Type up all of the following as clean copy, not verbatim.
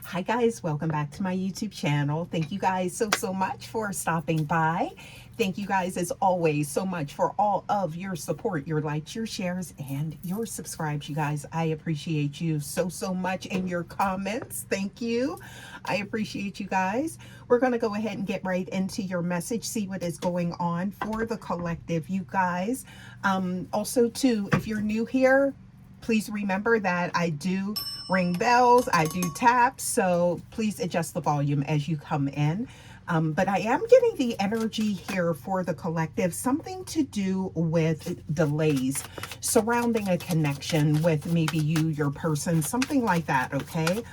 Hi guys, welcome back to my YouTube channel. Thank you guys so much for stopping by. Thank you guys as always so much for all of your support, your likes, your shares, and your subscribes. You guys, I appreciate you so much, and your comments. Thank you. I appreciate you guys. We're going to go ahead and get right into your message, see what is going on for the collective, you guys. Also too, if you're new here, please remember that I do ring bells, I do taps, so please adjust the volume as you come in. But I am getting the energy here for the collective, something to do with delays surrounding a connection with maybe you, your person, something like that, okay?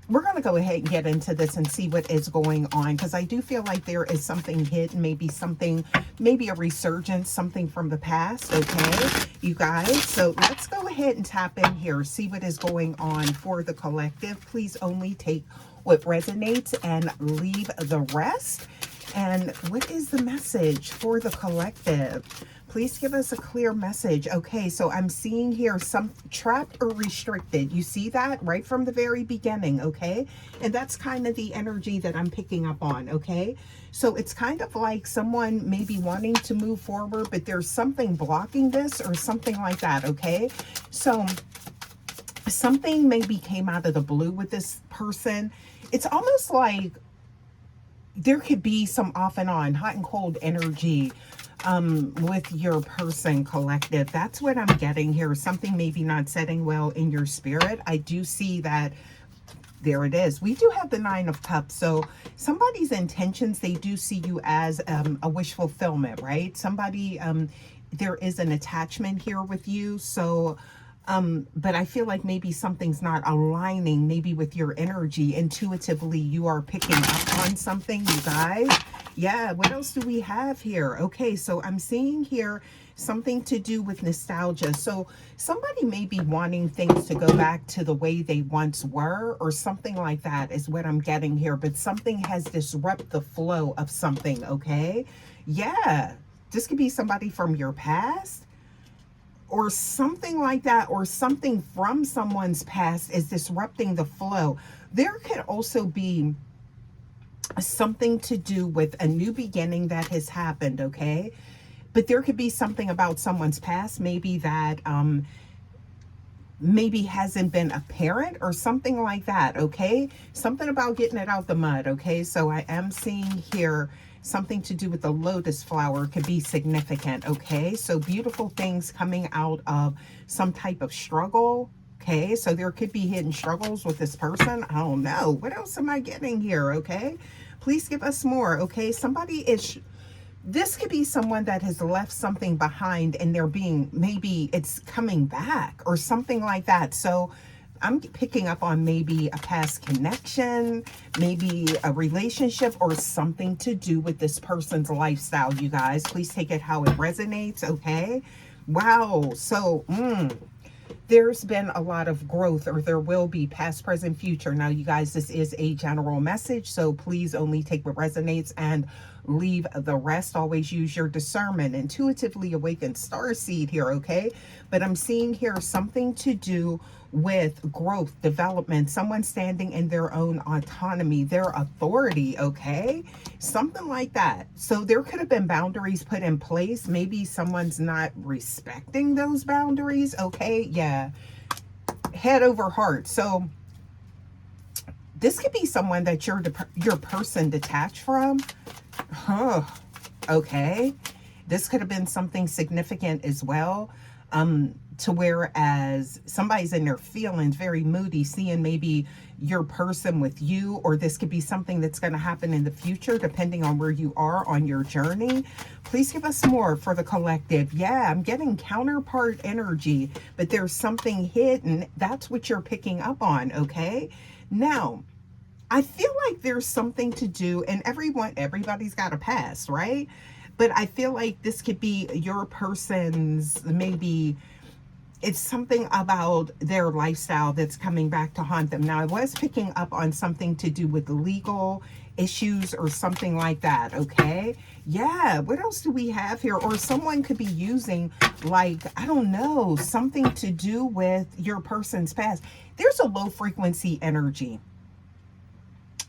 We're going to go ahead and get into this and see what is going on, because I do feel like there is something hidden, maybe something, maybe a resurgence, something from the past, okay, you guys? So let's go ahead and tap in here, see what is going on for the collective. Please only take what resonates and leave the rest. And what is the message for the collective? Please give us a clear message. Okay, so I'm seeing here some trapped or restricted. You see that right from the very beginning, okay? And that's kind of the energy that I'm picking up on, okay? So it's kind of like someone maybe wanting to move forward, but there's something blocking this or something like that, okay? So something maybe came out of the blue with this person. It's almost like there could be some off and on, hot and cold energy with your person, collective. That's what I'm getting here. Something maybe not setting well in your spirit. I do see that. There it is. We do have the Nine of Cups. So somebody's intentions, they do see you as a wish fulfillment, right? Somebody, there is an attachment here with you. So but I feel like maybe something's not aligning maybe with your energy. Intuitively, you are picking up on something, you guys. Yeah, what else do we have here? Okay, so I'm seeing here something to do with nostalgia. So somebody may be wanting things to go back to the way they once were, or something like that is what I'm getting here. But something has disrupted the flow of something, okay? Yeah, this could be somebody from your past, or something like that, or something from someone's past is disrupting the flow. There could also be something to do with a new beginning that has happened, okay? But there could be something about someone's past, maybe that maybe hasn't been apparent or something like that, okay? Something about getting it out the mud, okay? So I am seeing here something to do with the lotus flower could be significant, okay? So beautiful things coming out of some type of struggle, okay? So there could be hidden struggles with this person. I don't know. What else am I getting here, okay? Please give us more, okay? Somebody is... This could be someone that has left something behind and they're being, maybe it's coming back or something like that. So I'm picking up on maybe a past connection, maybe a relationship, or something to do with this person's lifestyle, you guys. Please take it how it resonates, okay? Wow. So, there's been a lot of growth, or there will be, past, present, future. Now, you guys, this is a general message, so please only take what resonates and leave the rest. Always use your discernment. Intuitively awakened star seed here, okay? But I'm seeing here something to do with growth, development, someone standing in their own autonomy, their authority, okay? Something like that. So there could have been boundaries put in place. Maybe someone's not respecting those boundaries, okay? Yeah. Head over heart. So this could be someone that your person detached from. Huh. Okay. This could have been something significant as well. To whereas somebody's in their feelings, very moody, seeing maybe your person with you, or this could be something that's going to happen in the future, depending on where you are on your journey. Please give us more for the collective. Yeah, I'm getting counterpart energy, but there's something hidden. That's what you're picking up on, okay? Now, I feel like there's something to do, and everybody's got a past, right? But I feel like this could be your person's, maybe it's something about their lifestyle that's coming back to haunt them. Now, I was picking up on something to do with legal issues or something like that, okay? Yeah, what else do we have here? Or someone could be using, like, I don't know, something to do with your person's past. There's a low frequency energy,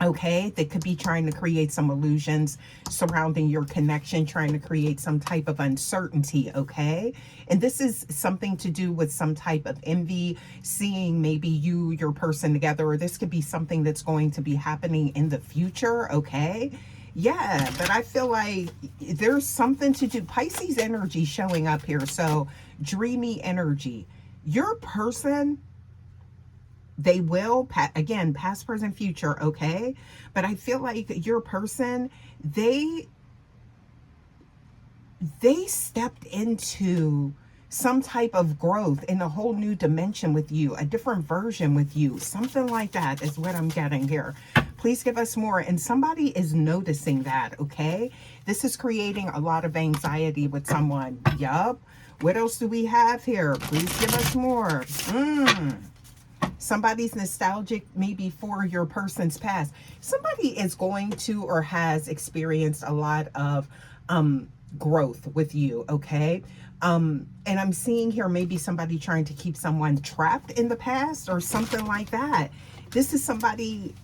okay, that could be trying to create some illusions surrounding your connection, trying to create some type of uncertainty, okay? And this is something to do with some type of envy, seeing maybe you, your person together, or this could be something that's going to be happening in the future, okay? Yeah, but I feel like there's something to do. Pisces energy showing up here. So dreamy energy. Your person, they will, again, past, present, future, okay? But I feel like your person, they stepped into some type of growth in a whole new dimension with you, a different version with you, something like that is what I'm getting here. Please give us more. And somebody is noticing that, okay? This is creating a lot of anxiety with someone. Yup. What else do we have here? Please give us more. Somebody's nostalgic maybe for your person's past. Somebody is going to or has experienced a lot of growth with you, okay? And I'm seeing here maybe somebody trying to keep someone trapped in the past or something like that. This is somebody,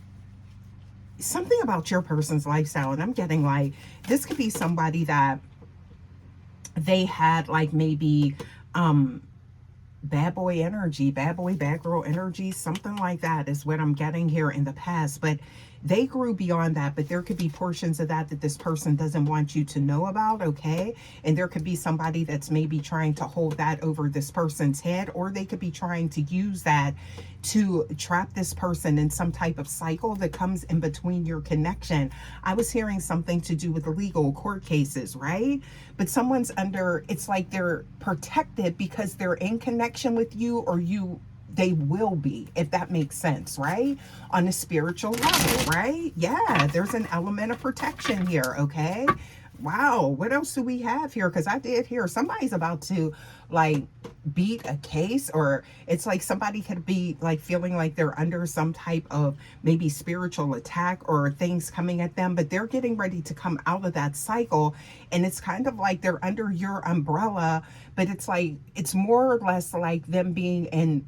something about your person's lifestyle, and I'm getting like, this could be somebody that they had like maybe bad boy energy, bad boy, bad girl energy, something like that is what I'm getting here in the past. But they grew beyond that, but there could be portions of that that this person doesn't want you to know about, okay? And there could be somebody that's maybe trying to hold that over this person's head, or they could be trying to use that to trap this person in some type of cycle that comes in between your connection. I was hearing something to do with legal court cases, right? But someone's under, it's like they're protected because they're in connection with you, or they will be, if that makes sense, right? On a spiritual level, right? Yeah, there's an element of protection here, okay? Wow, what else do we have here? Because I did hear somebody's about to like beat a case, or it's like somebody could be like feeling like they're under some type of maybe spiritual attack or things coming at them, but they're getting ready to come out of that cycle. And it's kind of like they're under your umbrella, but it's like, it's more or less like them being in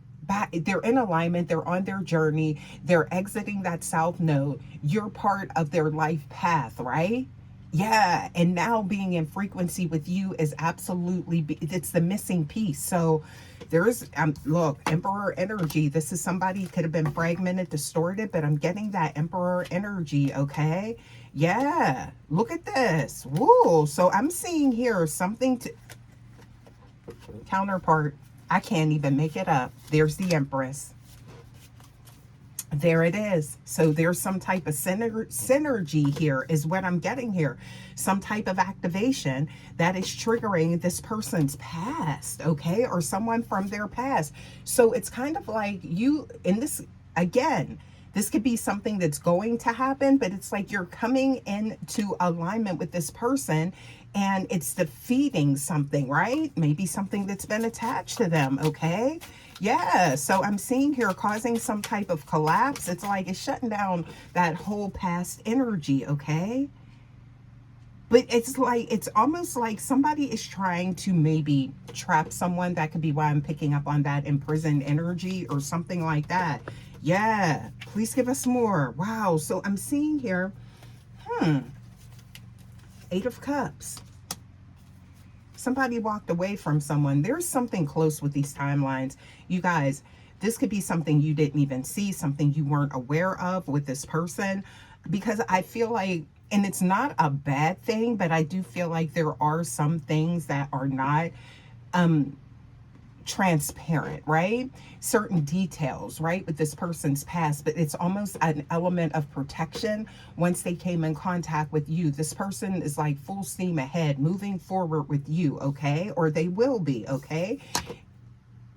they're in alignment, they're on their journey, they're exiting that south node, you're part of their life path, right? Yeah, and now being in frequency with you is absolutely, it's the missing piece. So there's, look, Emperor energy. This is somebody, could have been fragmented, distorted, but I'm getting that Emperor energy, okay? Yeah, look at this. Woo, so I'm seeing here something to, counterpart, I can't even make it up. There's the Empress. There it is. So there's some type of synergy here is what I'm getting here. Some type of activation that is triggering this person's past, okay? Or someone from their past. So it's kind of like you, in this, again, this could be something that's going to happen, but it's like you're coming into alignment with this person and it's defeating something, right? Maybe something that's been attached to them, okay? Yeah, so I'm seeing here causing some type of collapse. It's like it's shutting down that whole past energy, okay? But it's like, it's almost like somebody is trying to maybe trap someone. That could be why I'm picking up on that imprisoned energy or something like that. Yeah, please give us more. Wow, so I'm seeing here, Eight of Cups. Somebody walked away from someone. There's something close with these timelines. You guys, this could be something you didn't even see, something you weren't aware of with this person. Because I feel like, and it's not a bad thing, but I do feel like there are some things that are not transparent, right? Certain details, right, with this person's past, but it's almost an element of protection. Once they came in contact with you, this person is like full steam ahead, moving forward with you, okay? Or they will be, okay?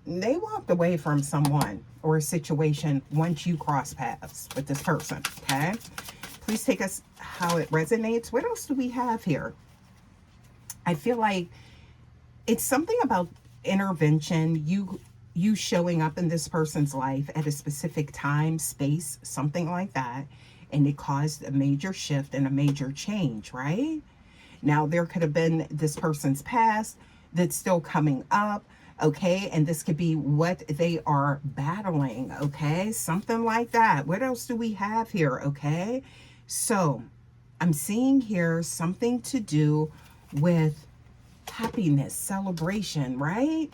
They walked away from someone or a situation once you cross paths with this person, okay? Please take us how it resonates. What else do we have here? I feel like it's something about intervention, you showing up in this person's life at a specific time, space, something like that. and it caused a major shift and a major change, right? Now, there could have been this person's past that's still coming up, okay? And this could be what they are battling, okay? Something like that. What else do we have here, okay? So, I'm seeing here something to do with happiness, celebration, right?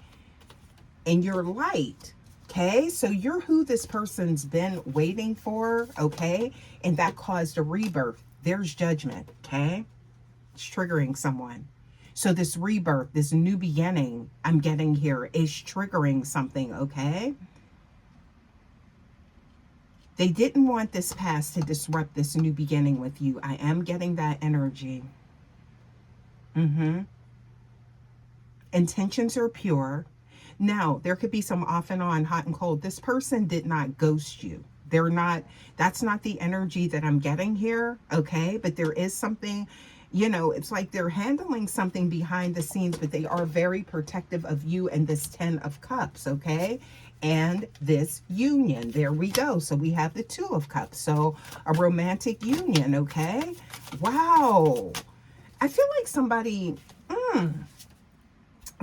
And your light, okay? So you're who this person's been waiting for, okay? And that caused a rebirth. There's judgment, okay? It's triggering someone. So this rebirth, this new beginning I'm getting here is triggering something, okay? They didn't want this past to disrupt this new beginning with you. I am getting that energy. Intentions are pure. Now, there could be some off and on, hot and cold. This person did not ghost you. They're not, that's not the energy that I'm getting here, okay? But there is something, you know, it's like they're handling something behind the scenes, but they are very protective of you and this 10 of Cups, okay? And this union, there we go. So we have the 2 of Cups. So a romantic union, okay? Wow. I feel like somebody,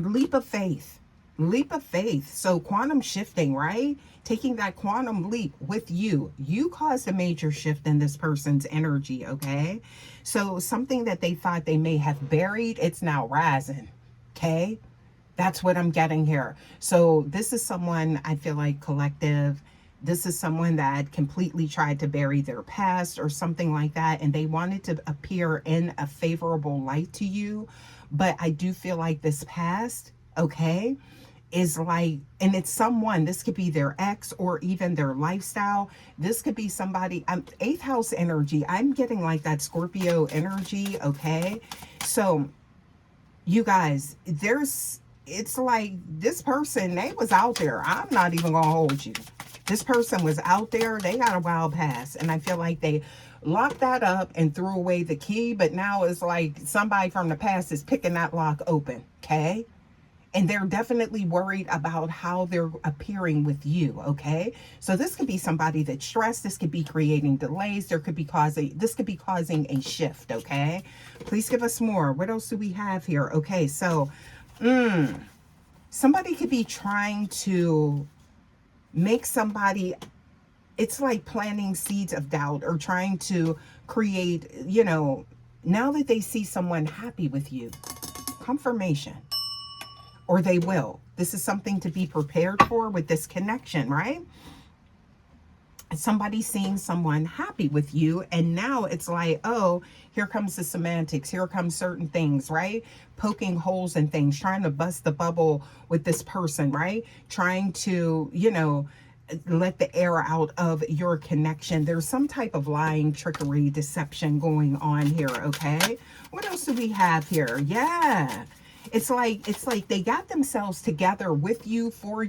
leap of faith. Leap of faith. So quantum shifting, right? Taking that quantum leap with you. You caused a major shift in this person's energy, okay? So something that they thought they may have buried, it's now rising, okay? That's what I'm getting here. So this is someone, I feel like, collective. This is someone that completely tried to bury their past or something like that, and they wanted to appear in a favorable light to you. But I do feel like this past, okay, is like, and it's someone, this could be their ex or even their lifestyle. This could be somebody, 8th house energy. I'm getting like that Scorpio energy, okay? So you guys, it's like this person, they was out there. I'm not even gonna hold you. This person was out there. They got a wild past, and I feel like they locked that up and threw away the key, but now it's like somebody from the past is picking that lock open, okay? And they're definitely worried about how they're appearing with you, okay? So this could be somebody that's stressed. This could be creating delays. This could be causing a shift, okay? Please give us more. What else do we have here? Okay, so somebody could be trying to make somebody, it's like planting seeds of doubt or trying to create, you know, now that they see someone happy with you, confirmation, or they will. This is something to be prepared for with this connection, right? Somebody seeing someone happy with you, and now it's like, oh, here comes the semantics, here comes certain things, right? Poking holes in things, trying to bust the bubble with this person, right? Trying to, you know, let the air out of your connection. There's some type of lying, trickery, deception going on here, okay? What else do we have here? Yeah. It's like they got themselves together with you, for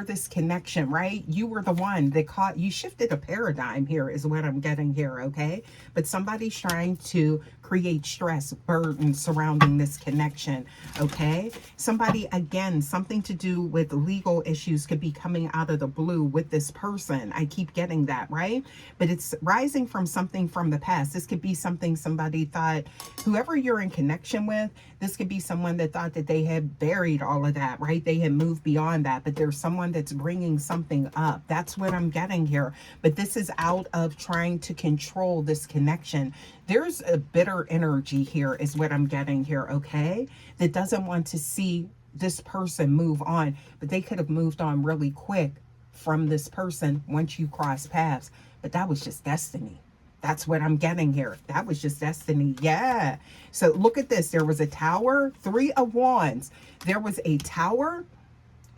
this connection, right? You were the one that you shifted a paradigm here is what I'm getting here, okay? But somebody's trying to create stress, burden surrounding this connection, okay? Somebody, again, something to do with legal issues could be coming out of the blue with this person. I keep getting that, right? But it's rising from something from the past. This could be something somebody thought, whoever you're in connection with, this could be someone that thought that they had buried all of that, right? They had moved beyond that, but there's someone that's bringing something up. That's what I'm getting here. But this is out of trying to control this connection. There's a bitter energy here is what I'm getting here, okay? That doesn't want to see this person move on, but they could have moved on really quick from this person once you cross paths. But that was just destiny. That's what I'm getting here. That was just destiny. Yeah. So look at this. There was a tower, 3 of Wands. There was a tower,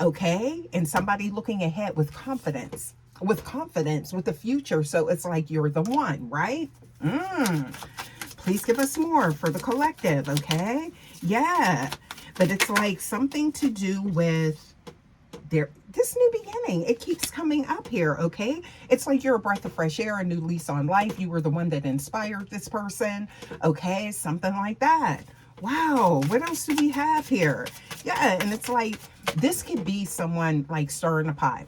okay? And somebody looking ahead with confidence, with the future. So it's like you're the one, right? Please give us more for the collective, okay? Yeah. But it's like something to do with this new beginning. It keeps coming up here, okay? It's like you're a breath of fresh air, a new lease on life. You were the one that inspired this person, okay? Something like that. Wow, what else do we have here? Yeah, and it's like this could be someone like stirring a pot.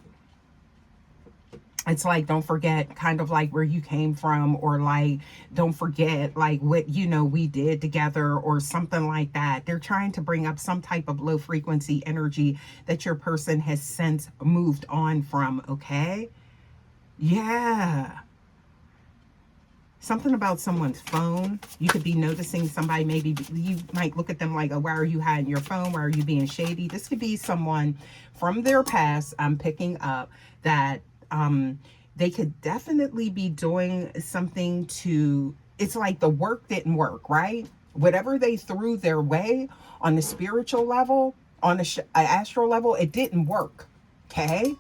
It's like, don't forget kind of like where you came from, or like, don't forget like what, you know, we did together or something like that. They're trying to bring up some type of low frequency energy that your person has since moved on from. Okay. Yeah. Something about someone's phone. You could be noticing somebody, maybe you might look at them like, oh, why are you hiding your phone? Why are you being shady? This could be someone from their past. I'm picking up that they could definitely be doing something to, it's like the work didn't work, right? Whatever they threw their way on the spiritual level, on the astral level, it didn't work. Okay.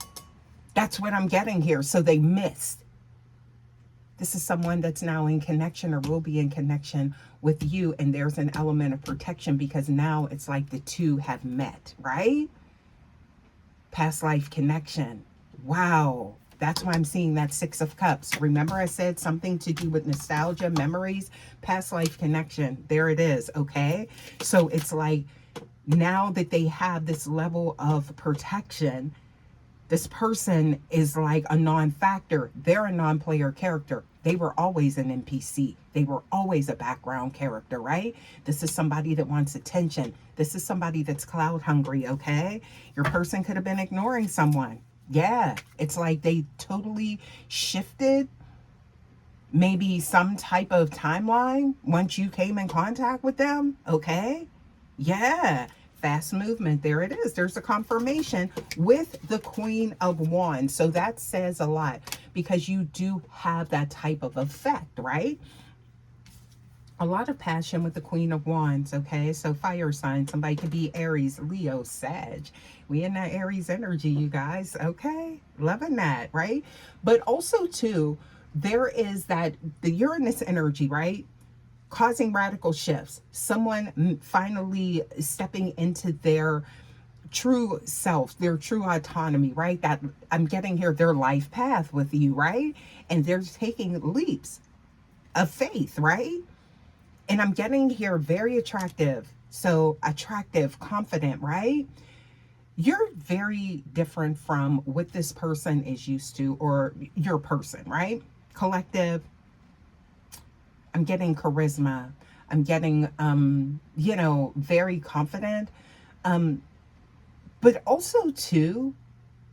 That's what I'm getting here. So they missed. This is someone that's now in connection or will be in connection with you. And there's an element of protection because now it's like the two have met, right? Past life connection. Wow. That's why I'm seeing that Six of Cups. Remember I said something to do with nostalgia, memories, past life connection. There it is. Okay. So it's like now that they have this level of protection, this person is like a non-factor. They're a non-player character. They were always an NPC. They were always a background character, right? This is somebody that wants attention. This is somebody that's cloud hungry, okay? Your person could have been ignoring someone. Yeah, it's like they totally shifted maybe some type of timeline once you came in contact with them, okay? Yeah, fast movement. There it is. There's a confirmation with the Queen of Wands. So that says a lot because you do have that type of effect, right? A lot of passion with the Queen of Wands, okay? So fire sign, somebody could be Aries, Leo, Sag. We in that Aries energy, you guys, okay? Loving that, right? But also, too, there is that, the Uranus energy, right? Causing radical shifts. Someone finally stepping into their true self, their true autonomy, right? That I'm getting here, their life path with you, right? And they're taking leaps of faith, right? And I'm getting here very attractive. So attractive, confident, right? You're very different from what this person is used to, or your person, right? Collective. I'm getting charisma. I'm getting, you know, very confident. But also, too,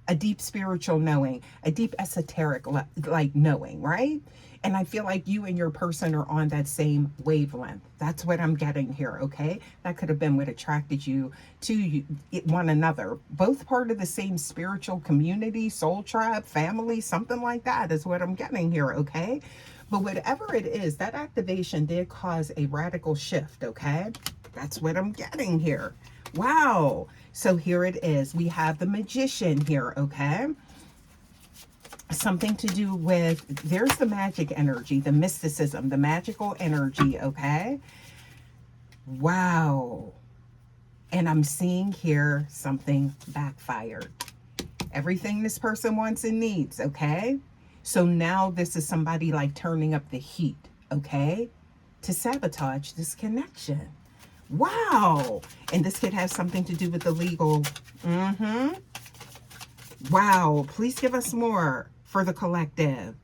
a deep spiritual knowing, a deep esoteric like knowing, right? And I feel like you and your person are on that same wavelength. That's what I'm getting here, okay? That could have been what attracted you to one another. Both part of the same spiritual community, soul tribe, family, something like that is what I'm getting here, okay? But whatever it is, that activation did cause a radical shift, okay? That's what I'm getting here. Wow. So here it is. We have the Magician here, okay? Something to do with, there's the magic energy, the mysticism, the magical energy, okay? Wow. And I'm seeing here something backfired. Everything this person wants and needs, okay? So now this is somebody like turning up the heat, okay? To sabotage this connection. Wow. And this could have something to do with the legal. Wow. Please give us more for the collective.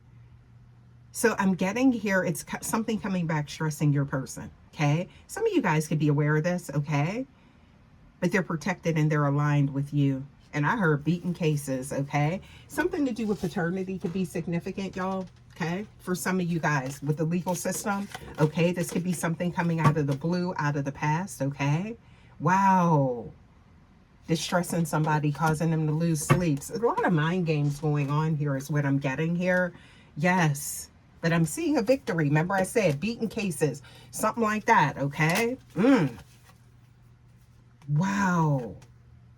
So I'm getting here, it's something coming back stressing your person, okay? Some of you guys could be aware of this, okay? But they're protected and they're aligned with you. And I heard beaten cases, okay? Something to do with paternity could be significant, y'all, okay? For some of you guys with the legal system, okay? This could be something coming out of the blue, out of the past, okay? Wow. Distressing somebody, causing them to lose sleeps. A lot of mind games going on here is what I'm getting here. Yes. But I'm seeing a victory. Remember I said beaten cases. Something like that, okay? Wow.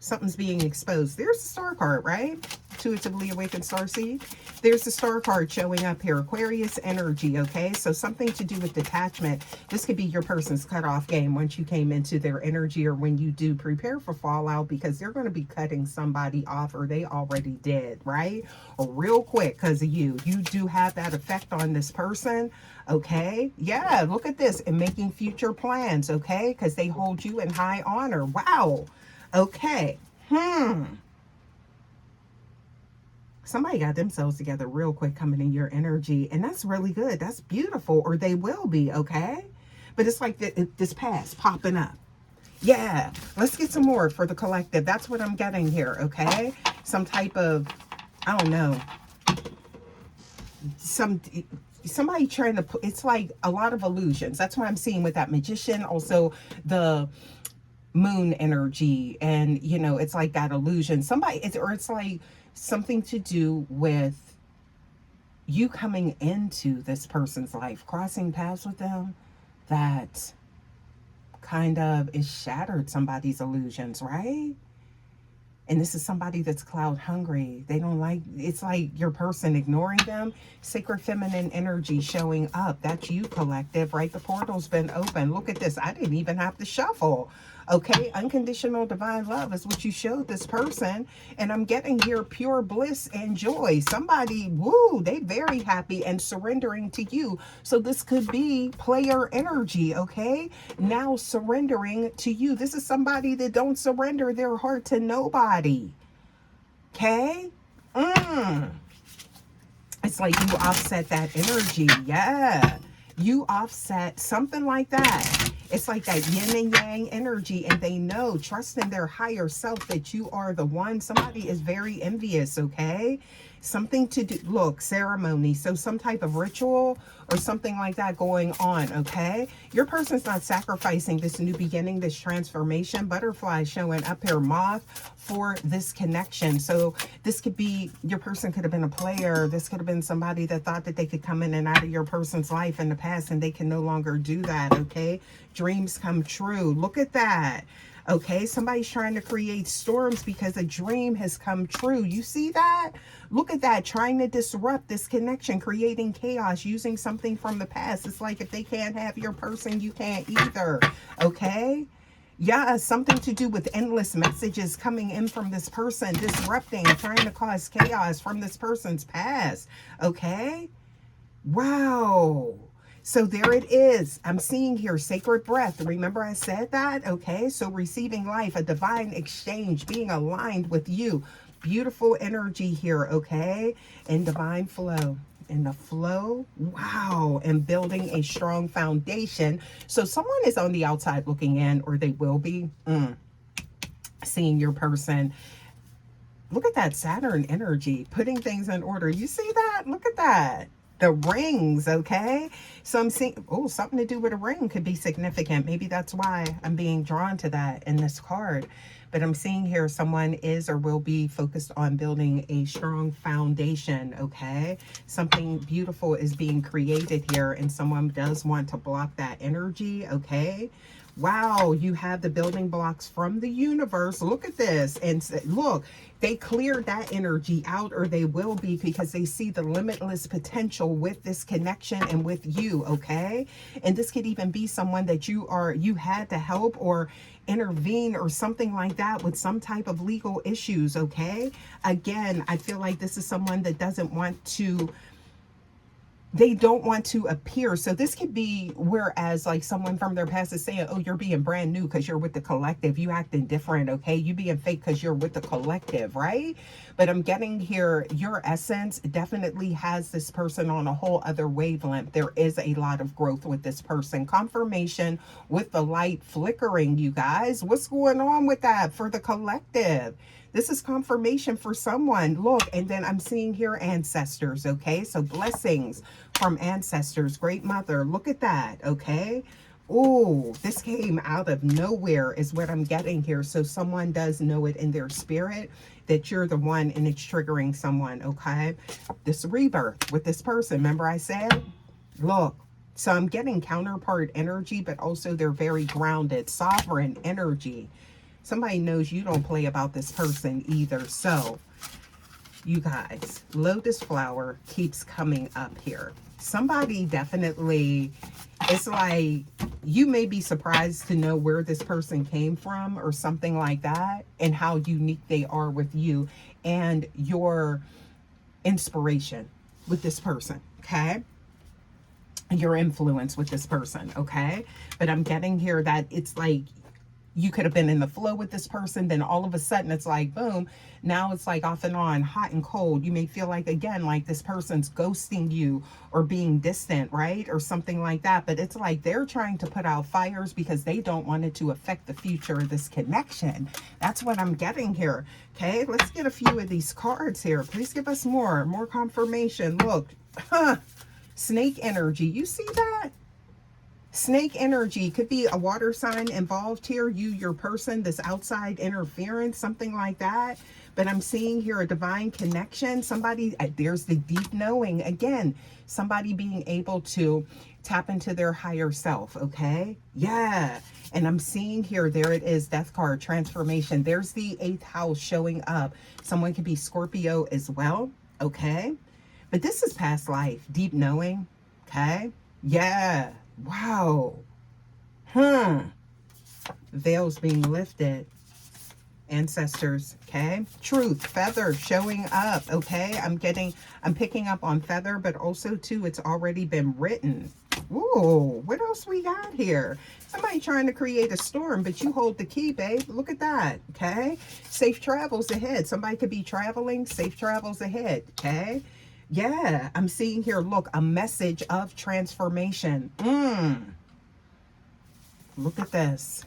Something's being exposed. There's the star card, right? Intuitively awakened starseed. There's the star card showing up here. Aquarius energy, okay? So something to do with detachment. This could be your person's cutoff game once you came into their energy, or when you do prepare for fallout, because they're going to be cutting somebody off, or they already did, right? Or real quick because of you. You do have that effect on this person, okay? Yeah, look at this. And making future plans, okay? Because they hold you in high honor. Wow. Okay. Somebody got themselves together real quick coming in your energy, and that's really good. That's beautiful, or they will be, okay? But it's like this past popping up. Yeah, let's get some more for the collective. That's what I'm getting here, okay? Some type of, I don't know, somebody trying to put, it's like a lot of illusions. That's what I'm seeing with that magician. Also, the moon energy, and you know, it's like that illusion. Somebody, it's like something to do with you coming into this person's life, crossing paths with them, that kind of is shattered somebody's illusions, right? And this is somebody that's cloud hungry. They don't like, it's like your person ignoring them. Sacred feminine energy showing up. That's you, collective, right? The portal's been open. Look at this. I didn't even have to shuffle. Okay, unconditional divine love is what you showed this person. And I'm getting here pure bliss and joy. Somebody, woo, they very happy and surrendering to you. So this could be player energy, okay? Now surrendering to you. This is somebody that don't surrender their heart to nobody. Okay? It's like you offset that energy. Yeah. You offset something like that. It's like that yin and yang energy, and they know, trust in their higher self, that you are the one. Somebody is very envious, okay? Something to do, look, ceremony, so some type of ritual or something like that going on, okay? Your person's not sacrificing this new beginning, this transformation. Butterfly showing up here, moth, for this connection. So this could be, your person could have been a player. This could have been somebody that thought that they could come in and out of your person's life in the past, and they can no longer do that, okay? Dreams come true. Look at that. Okay, somebody's trying to create storms because a dream has come true. You see that? Look at that, trying to disrupt this connection, creating chaos, using something from the past. It's like if they can't have your person, you can't either. Okay? Yeah, something to do with endless messages coming in from this person, disrupting, trying to cause chaos from this person's past. Okay? Wow. So there it is. I'm seeing here sacred breath. Remember I said that? Okay. So receiving life, a divine exchange, being aligned with you. Beautiful energy here. Okay. And divine flow. In the flow. Wow. And building a strong foundation. So someone is on the outside looking in, or they will be seeing your person. Look at that Saturn energy, putting things in order. You see that? Look at that. The rings, okay? So I'm seeing, oh, something to do with a ring could be significant. Maybe that's why I'm being drawn to that in this card. But I'm seeing here someone is or will be focused on building a strong foundation, okay? Something beautiful is being created here, and someone does want to block that energy, okay? Wow, you have the building blocks from the universe. Look at this. And look, they cleared that energy out, or they will be, because they see the limitless potential with this connection and with you, okay? And this could even be someone that you had to help or intervene or something like that with some type of legal issues, okay? Again, I feel like this is someone that doesn't want to, they don't want to appear. So this could be, whereas like someone from their past is saying, oh, you're being brand new because you're with the collective, you acting different, okay? You being fake because you're with the collective, right? But I'm getting here, your essence definitely has this person on a whole other wavelength. There is a lot of growth with this person. Confirmation with the light flickering, you guys. What's going on with that for the collective? This is confirmation for someone. Look, and then I'm seeing here ancestors, okay? So blessings from ancestors, great mother. Look at that, okay? Oh, this came out of nowhere is what I'm getting here. So someone does know it in their spirit that you're the one, and it's triggering someone, okay? This rebirth with this person. Remember I said, look, so I'm getting counterpart energy, but also they're very grounded, sovereign energy. Somebody knows you don't play about this person either. So, you guys, lotus flower keeps coming up here. Somebody definitely, it's like, you may be surprised to know where this person came from or something like that, and how unique they are with you and your inspiration with this person, okay? Your influence with this person, okay? But I'm getting here that it's like, You could have been in the flow with this person, then all of a sudden it's like boom, now it's like off and on, hot and cold. You may feel like, again, like this person's ghosting you or being distant, right, or something like that. But it's like they're trying to put out fires because they don't want it to affect the future of this connection. That's what I'm getting here. Okay, let's get a few of these cards here. Please give us more confirmation. Look, snake energy, you see that? Snake energy could be a water sign involved here. You, your person, this outside interference, something like that. But I'm seeing here a divine connection. Somebody, there's the deep knowing. Again, somebody being able to tap into their higher self. Okay. Yeah. And I'm seeing here, there it is, death card, transformation. There's the 8th house showing up. Someone could be Scorpio as well. Okay. But this is past life, deep knowing. Okay. Yeah. Wow. Veils being lifted. Ancestors. Okay. Truth. Feather showing up. Okay. I'm picking up on feather, but also too, it's already been written. Ooh, what else we got here? Somebody trying to create a storm, but you hold the key, babe. Look at that. Okay. Safe travels ahead. Somebody could be traveling. Safe travels ahead. Okay. Yeah, I'm seeing here, look, a message of transformation. Look at this.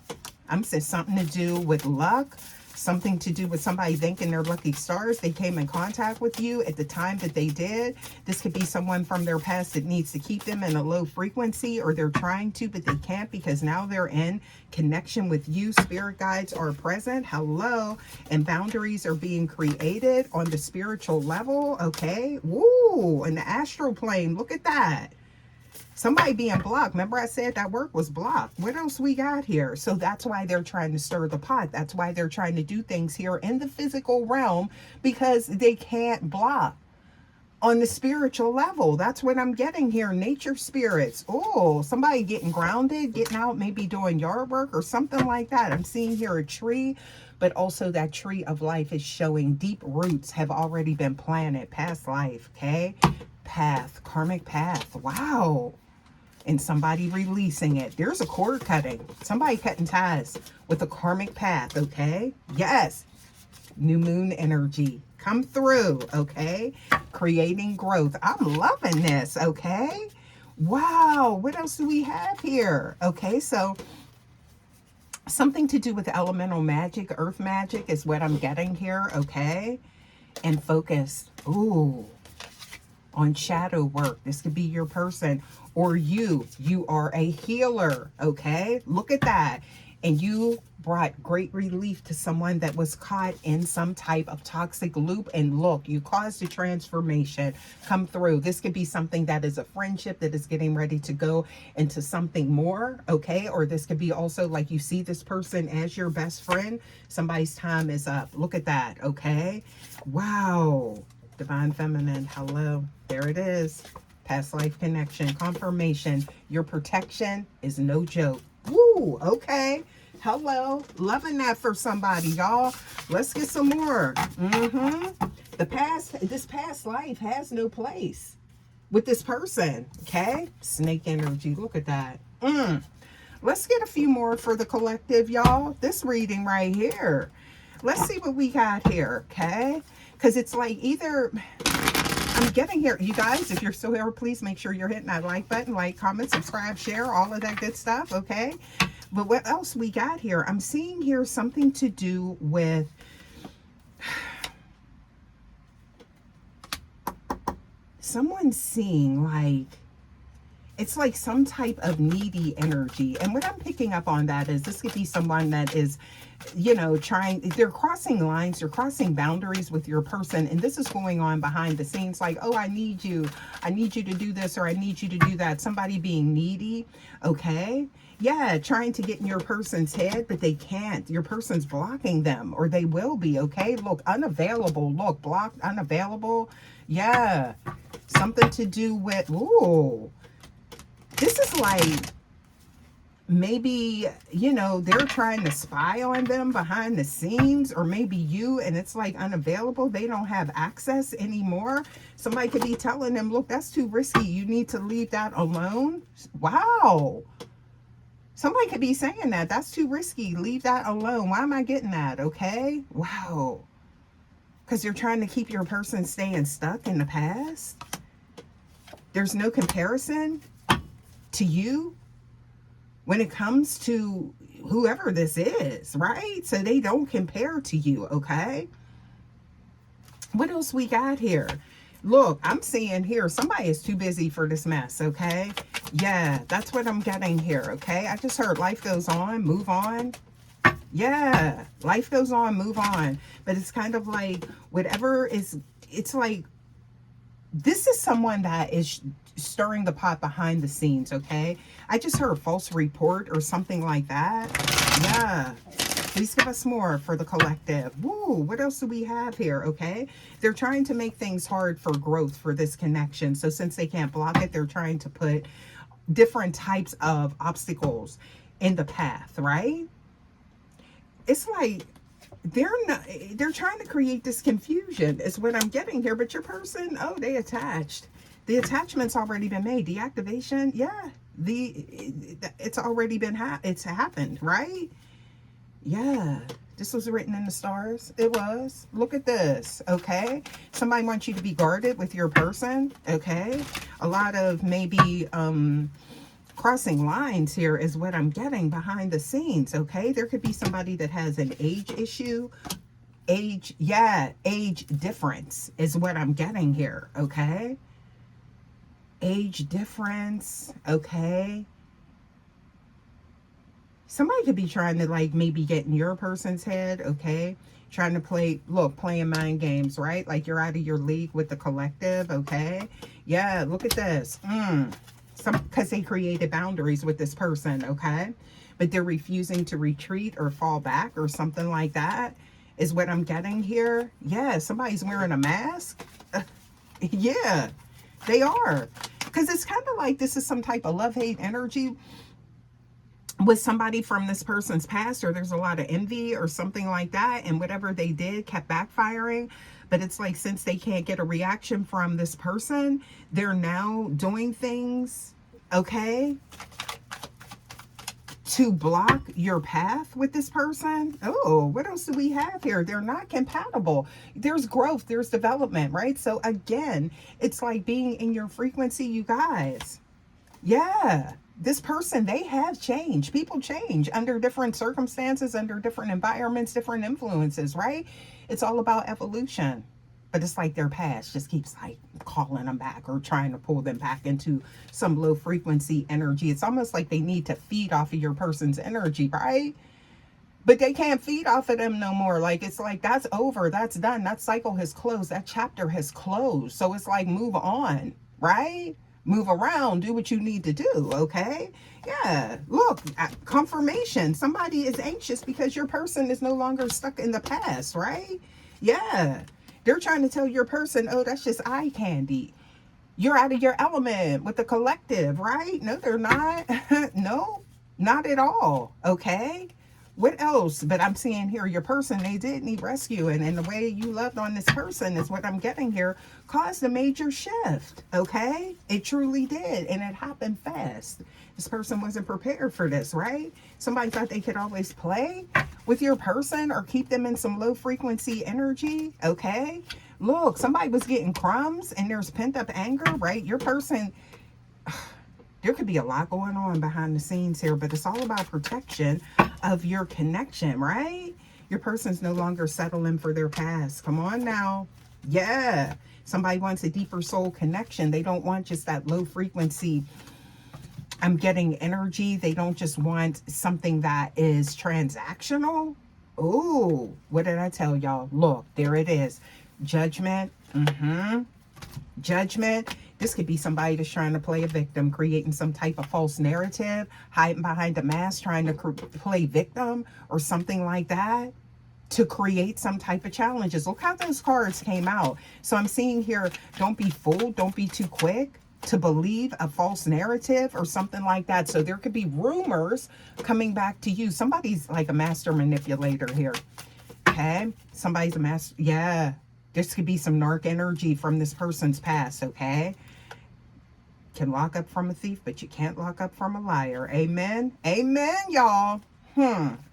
I'm saying something to do with luck, something to do with somebody thinking they're lucky stars. They came in contact with you at the time that they did. This could be someone from their past that needs to keep them in a low frequency, or they're trying to, but they can't because now they're in connection with you. Spirit guides are present. Hello. And boundaries are being created on the spiritual level. Okay. Woo. In the astral plane. Look at that. Somebody being blocked. Remember I said that work was blocked. What else we got here? So that's why they're trying to stir the pot. That's why they're trying to do things here in the physical realm, because they can't block on the spiritual level. That's what I'm getting here. Nature spirits. Oh, somebody getting grounded, getting out, maybe doing yard work or something like that. I'm seeing here a tree, but also that tree of life is showing deep roots have already been planted. Past life. Okay. Path. Karmic path. Wow. And somebody releasing it. There's a cord cutting. Somebody cutting ties with a karmic path, okay? Yes. New moon energy. Come through, okay? Creating growth. I'm loving this, okay? Wow. What else do we have here? Okay, so something to do with elemental magic, earth magic is what I'm getting here, okay? And focus. Ooh. On shadow work. This could be your person or you are a healer. Okay. Look at that. And you brought great relief to someone that was caught in some type of toxic loop. And look, you caused a transformation come through. This could be something that is a friendship that is getting ready to go into something more. Okay. Or this could be also like you see this person as your best friend. Somebody's time is up. Look at that. Okay. Wow. Divine feminine. Hello. There it is. Past life connection. Confirmation. Your protection is no joke. Woo. Okay. Hello. Loving that for somebody, y'all. Let's get some more. This past life has no place with this person. Okay. Snake energy. Look at that. Let's get a few more for the collective, y'all. This reading right here. Let's see what we got here. Okay. Because it's like either I'm getting here. You guys, if you're still here, please make sure you're hitting that like button, like, comment, subscribe, share, all of that good stuff. Okay. But what else we got here? I'm seeing here something to do with someone seeing like, it's like some type of needy energy. And what I'm picking up on that is this could be someone that is, you know, they're crossing lines, they're crossing boundaries with your person. And this is going on behind the scenes like, oh, I need you to do this, or I need you to do that. Somebody being needy. Okay. Yeah. Trying to get in your person's head, but they can't. Your person's blocking them, or they will be. Okay. Look, unavailable. Look, blocked, unavailable. Yeah. Something to do with, ooh. This is like, maybe, you know, they're trying to spy on them behind the scenes, or maybe you, and it's like unavailable. They don't have access anymore. Somebody could be telling them, look, that's too risky. You need to leave that alone. Wow. Somebody could be saying that. That's too risky. Leave that alone. Why am I getting that? Okay. Wow. Because you're trying to keep your person staying stuck in the past. There's no comparison to you when it comes to whoever this is, right? So they don't compare to you, okay? What else we got here? Look, I'm seeing here, somebody is too busy for this mess, okay? Yeah, that's what I'm getting here, okay? I just heard life goes on, move on. Yeah, life goes on, move on. But it's kind of like whatever is, it's like, this is someone that is stirring the pot behind the scenes, okay? I just heard a false report or something like that. Yeah. Please give us more for the collective. Woo, what else do we have here, okay? They're trying to make things hard for growth for this connection. So since they can't block it, they're trying to put different types of obstacles in the path, right? It's like they're trying to create this confusion is what I'm getting here. But your person, oh, they attached. The attachment's already been made. Deactivation, yeah. It's already been it's happened, right? Yeah, this was written in the stars. It was. Look at this, okay? Somebody wants you to be guarded with your person, okay? A lot of maybe crossing lines here is what I'm getting behind the scenes, okay? There could be somebody that has an age issue. Age difference is what I'm getting here, okay? Age difference, okay? Somebody could be trying to like maybe get in your person's head, okay? Trying to playing mind games, right? Like you're out of your league with the collective, okay? Yeah, look at this. Because they created boundaries with this person, okay? But they're refusing to retreat or fall back or something like that is what I'm getting here. Yeah, somebody's wearing a mask. Yeah, they are. Because it's kind of like this is some type of love-hate energy with somebody from this person's past, or there's a lot of envy or something like that, and whatever they did kept backfiring. But it's like, since they can't get a reaction from this person, they're now doing things, okay, to block your path with this person. Oh, what else do we have here? They're not compatible. There's growth, there's development, right? So again, it's like being in your frequency, you guys. Yeah. This person, they have changed. People change under different circumstances, under different environments, different influences, right? It's all about evolution. But it's like their past just keeps like calling them back or trying to pull them back into some low frequency energy. It's almost like they need to feed off of your person's energy, right? But they can't feed off of them no more. Like, it's like, that's over. That's done. That cycle has closed. That chapter has closed. So it's like, move on, right? Move around, do what you need to do, okay? Yeah, look, confirmation. Somebody is anxious because your person is no longer stuck in the past, right? Yeah, they're trying to tell your person, oh, that's just eye candy. You're out of your element with the collective, right? No, they're not. No, not at all, okay? What else? But I'm seeing here, your person, they did need rescuing, and the way you loved on this person is what I'm getting here, caused a major shift, okay? It truly did, and it happened fast. This person wasn't prepared for this, right? Somebody thought they could always play with your person or keep them in some low frequency energy, okay? Look, somebody was getting crumbs, and there's pent up anger, right? Your person... There could be a lot going on behind the scenes here, but it's all about protection of your connection, right? Your person's no longer settling for their past. Come on now. Yeah. Somebody wants a deeper soul connection. They don't want just that low frequency, I'm getting energy. They don't just want something that is transactional. Oh, what did I tell y'all? Look, there it is. Judgment. Judgment. This could be somebody that's trying to play a victim, creating some type of false narrative, hiding behind a mask, trying to play victim or something like that to create some type of challenges. Look how those cards came out. So I'm seeing here, don't be fooled. Don't be too quick to believe a false narrative or something like that. So there could be rumors coming back to you. Somebody's like a master manipulator here. Okay. Somebody's a master. Yeah. This could be some narc energy from this person's past, okay? can lock up from a thief, but you can't lock up from a liar. Amen. Amen, y'all.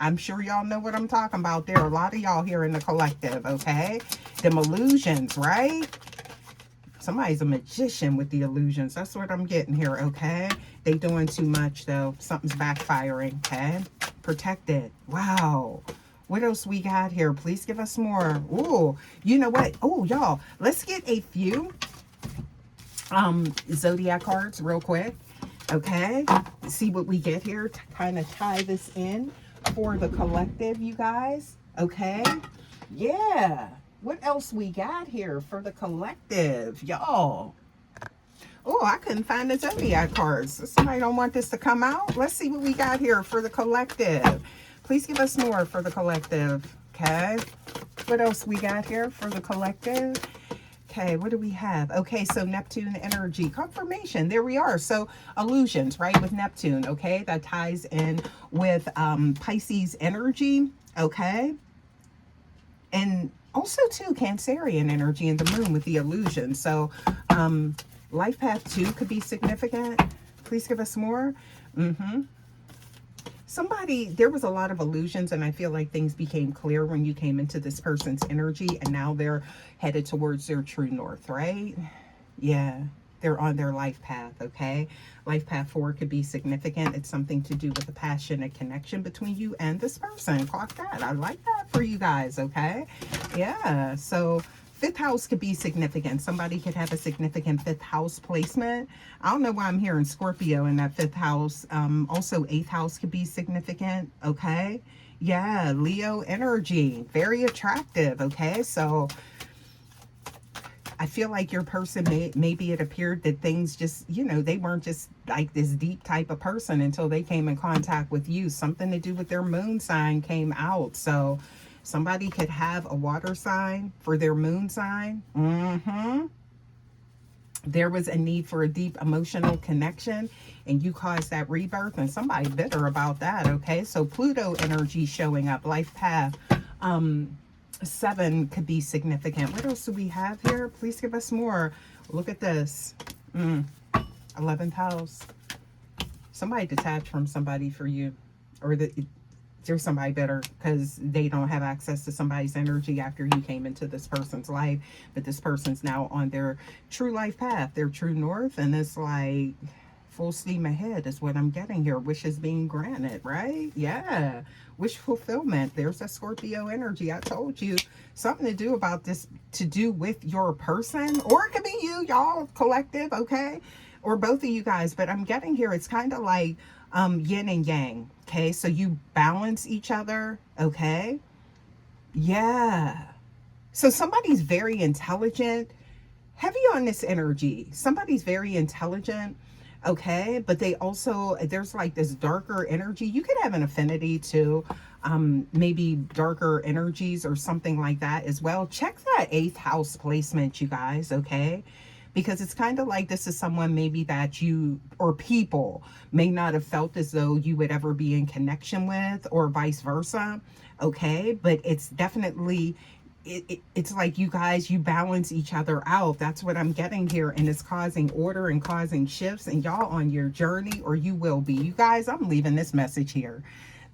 I'm sure y'all know what I'm talking about. There are a lot of y'all here in the collective, okay? Them illusions, right? Somebody's a magician with the illusions. That's what I'm getting here, okay? They doing too much, though. Something's backfiring, okay? Protected. Wow. What else we got here? Please give us more. Ooh, you know what? Oh, y'all, let's get a few zodiac cards real quick, okay? See what we get here to kind of tie this in for the collective, you guys, okay? Yeah. What else we got here for the collective, y'all? Oh, I couldn't find the zodiac cards. Somebody don't want this to come out. Let's see what we got here for the collective. Please give us more for the collective, okay? What else we got here for the collective? Okay, what do we have? Okay, so Neptune energy confirmation. There we are. So illusions, right, with Neptune, okay? That ties in with Pisces energy, okay? And also, too, Cancerian energy in the moon with the illusion. So life path 2 could be significant. Please give us more. Somebody, there was a lot of illusions, and I feel like things became clear when you came into this person's energy, and now they're headed towards their true north, right? Yeah, they're on their life path, okay? Life path 4 could be significant. It's something to do with the passionate connection between you and this person. Clock that. I like that for you guys, okay? Yeah, so 5th house could be significant. Somebody could have a significant 5th house placement. I don't know why I'm hearing Scorpio in that 5th house. Also, 8th house could be significant, okay? Yeah, Leo energy, very attractive, okay? So I feel like your person, maybe it appeared that things just, you know, they weren't just like this deep type of person until they came in contact with you. Something to do with their moon sign came out. So somebody could have a water sign for their moon sign. There was a need for a deep emotional connection, and you caused that rebirth, and somebody bitter about that, okay? So Pluto energy showing up, life path 7 could be significant. What else do we have here? Please give us more. Look at this. 11th house. Somebody detached from somebody for you, or there's somebody better because they don't have access to somebody's energy after you came into this person's life, but this person's now on their true life path, their true north, and it's like full steam ahead is what I'm getting here. Wishes being granted, right? Yeah, wish fulfillment. There's a Scorpio energy. I told you something to do about this, to do with your person, or it could be you, y'all, collective, okay, or both of you guys. But I'm getting here, it's kind of like yin and yang, okay? So you balance each other, okay? Yeah. So somebody's very intelligent, heavy on this energy. Somebody's very intelligent, okay? But they also, there's like this darker energy. You could have an affinity to maybe darker energies or something like that as well. Check that 8th house placement, you guys, okay? Because it's kind of like this is someone maybe that you, or people, may not have felt as though you would ever be in connection with, or vice versa, okay? But it's definitely, it's like you guys, you balance each other out. That's what I'm getting here, and it's causing order and causing shifts, and y'all on your journey, or you will be. You guys, I'm leaving this message here.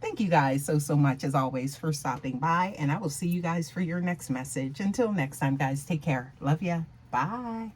Thank you guys so much, as always, for stopping by, and I will see you guys for your next message. Until next time, guys, take care. Love ya. Bye.